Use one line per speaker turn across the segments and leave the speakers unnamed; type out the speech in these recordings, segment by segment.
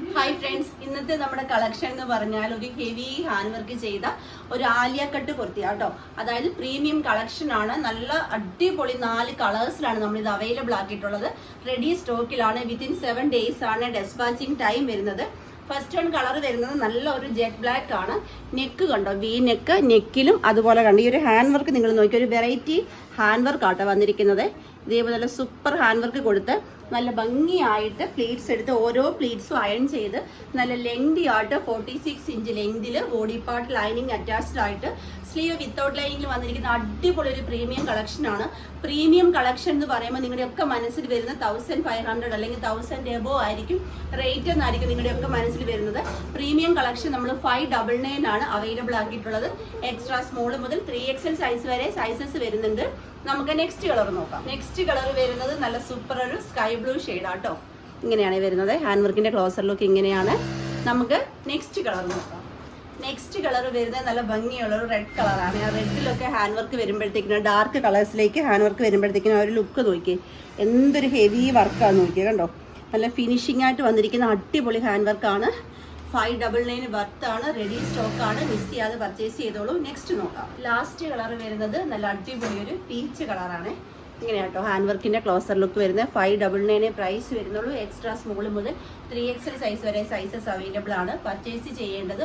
Hi friends, ഇന്നത്തെ നമ്മുടെ collection എന്ന് പറഞ്ഞാൽ ഒരു ഹെവി ഹാൻഡ് വർക്ക് ചെയ്ത ഒരു ആലിയ കട്ട് കുർത്തി കേട്ടോ. അതായത് പ്രീമിയം കളക്ഷൻ ആണ്. നല്ല അടിപൊളി 4 കളേഴ്സിലാണ് നമ്മൾ ഇത് അവൈലബിൾ ആക്കിയിട്ടുള്ളത്. റെഡി സ്റ്റോക്കിലാണ്. വിത്തിൻ 7 days ആണ് ഡെസ്പാച്ചിങ് ടൈം വരുന്നത്. ഫസ്റ്റ് വൺ കളർ വരുന്നത് നല്ല ഒരു ജെറ്റ് ബ്ലാക്ക് ആണ്. നെക്ക് കണ്ടോ, വി നെക്ക്, നെക്കിലും അതുപോലെ കണ്ടോ. ഈ ഒരു ഹാൻഡ് വർക്ക് നിങ്ങൾ നോക്കി, ഒരു വെറൈറ്റി ഹാൻഡ് വർക്ക് ആട്ടോ വന്നിരിക്കുന്നത്. ഇതേപോലെ നല്ല സൂപ്പർ ഹാൻഡ് വർക്ക് കൊടുത്ത് നല്ല ഭംഗിയായിട്ട് പ്ലീറ്റ്സ് എടുത്ത് ഓരോ പ്ലീറ്റ്സും അയൺ ചെയ്ത് നല്ല ലെങ്തി ആയിട്ട് 46 ഇഞ്ച് ലെങ്തിൽ ബോഡി പാർട്ട് ലൈനിങ് അറ്റാച്ച്ഡ് ആയിട്ട് സ്ലീവ് വിത്തൗട്ട് ലൈനിങ്ങിൽ വന്നിരിക്കുന്ന അടിപൊളി ഒരു പ്രീമിയം കളക്ഷൻ ആണ്. പ്രീമിയം കളക്ഷൻ എന്ന് പറയുമ്പോൾ നിങ്ങളുടെയൊക്കെ മനസ്സിൽ വരുന്ന 1500 അല്ലെങ്കിൽ 1000 എബോ ആയിരിക്കും റേറ്റ് എന്നായിരിക്കും നിങ്ങളുടെയൊക്കെ മനസ്സിൽ വരുന്നത്. പ്രീമിയം കളക്ഷൻ നമ്മൾ 599 ആണ് അവൈലബിൾ ആക്കിയിട്ടുള്ളത്. എക്സ്ട്രാ സ്മോൾ മുതൽ 3XL സൈസ് വരെ സൈസസ് വരുന്നുണ്ട്. നമുക്ക് നെക്സ്റ്റ് കളർ നോക്കാം. നെക്സ്റ്റ് കളർ വരുന്നത് നല്ല സൂപ്പർ ഒരു സ്കൈ ബ്ലൂ ഷെയ്ഡ് ആട്ടോ. ഇങ്ങനെയാണ് വരുന്നത്. ഹാൻഡ് വർക്കിന്റെ ക്ലോസർ ലുക്ക് ഇങ്ങനെയാണ്. നമുക്ക് നെക്സ്റ്റ് കളർ നോക്കാം. നെക്സ്റ്റ് കളർ വരുന്നത് നല്ല ഭംഗിയുള്ള ഒരു റെഡ് കളറാണ്. ആ റെഡിലൊക്കെ ഹാൻഡ് വർക്ക് വരുമ്പോഴത്തേക്കിനും ഡാർക്ക് കളേഴ്സിലേക്ക് ഹാൻഡ് വർക്ക് വരുമ്പോഴത്തേക്കിനും ആ ഒരു ലുക്ക് നോക്കിയേ, എന്തൊരു ഹെവി വർക്കാണ് നോക്കിയേ. കണ്ടോ, നല്ല ഫിനിഷിംഗ് ആയിട്ട് വന്നിരിക്കുന്ന അടിപൊളി ഹാൻഡ് വർക്കാണ്. 599 വർത്താണ്. റെഡി സ്റ്റോക്ക് ആണ്. മിസ് ചെയ്യാതെ പർച്ചേസ് ചെയ്തോളൂ. നെക്സ്റ്റ് നോക്കാം. ലാസ്റ്റ് കളർ വരുന്നത് നല്ല അടിപൊളി ഒരു പീച്ച് കളറാണ്. ഇങ്ങനെയാട്ടോ ഹാൻഡ് വർക്കിന്റെ ക്ലോസർ ലുക്ക് വരുന്നത്. 599 പ്രൈസ് വരുന്നുള്ളൂ. എക്സ്ട്രാ സ്മോൾ മുതൽ 3XL സൈസ് വരെ സൈസസ് അവൈലബിൾ ആണ്. പർച്ചേസ് ചെയ്യേണ്ടത്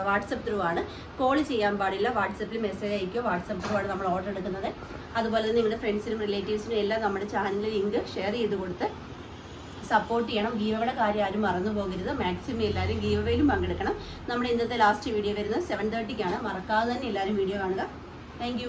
വാട്സപ്പ് ത്രൂ ആണ്. കോൾ ചെയ്യാൻ പാടില്ല. വാട്സപ്പിൽ മെസ്സേജ് അയക്കുക. വാട്സപ്പ് ത്രൂ ആണ് നമ്മൾ ഓർഡർ എടുക്കുന്നത്. അതുപോലെ തന്നെ നിങ്ങളുടെ ഫ്രണ്ട്സിനും റിലേറ്റീവ്സിനും എല്ലാം നമ്മുടെ ചാനലിൽ ലിങ്ക് ഷെയർ ചെയ്ത് കൊടുത്ത് സപ്പോർട്ട് ചെയ്യണം. ഗീവയുടെ കാര്യം ആരും മറന്നു പോകരുത്. മാക്സിമം എല്ലാവരും ഗീവയിലും പങ്കെടുക്കണം. നമ്മുടെ ഇന്നത്തെ ലാസ്റ്റ് വീഡിയോ വരുന്നത് 7:30 മറക്കാതെ തന്നെ എല്ലാവരും വീഡിയോ കാണുക. താങ്ക്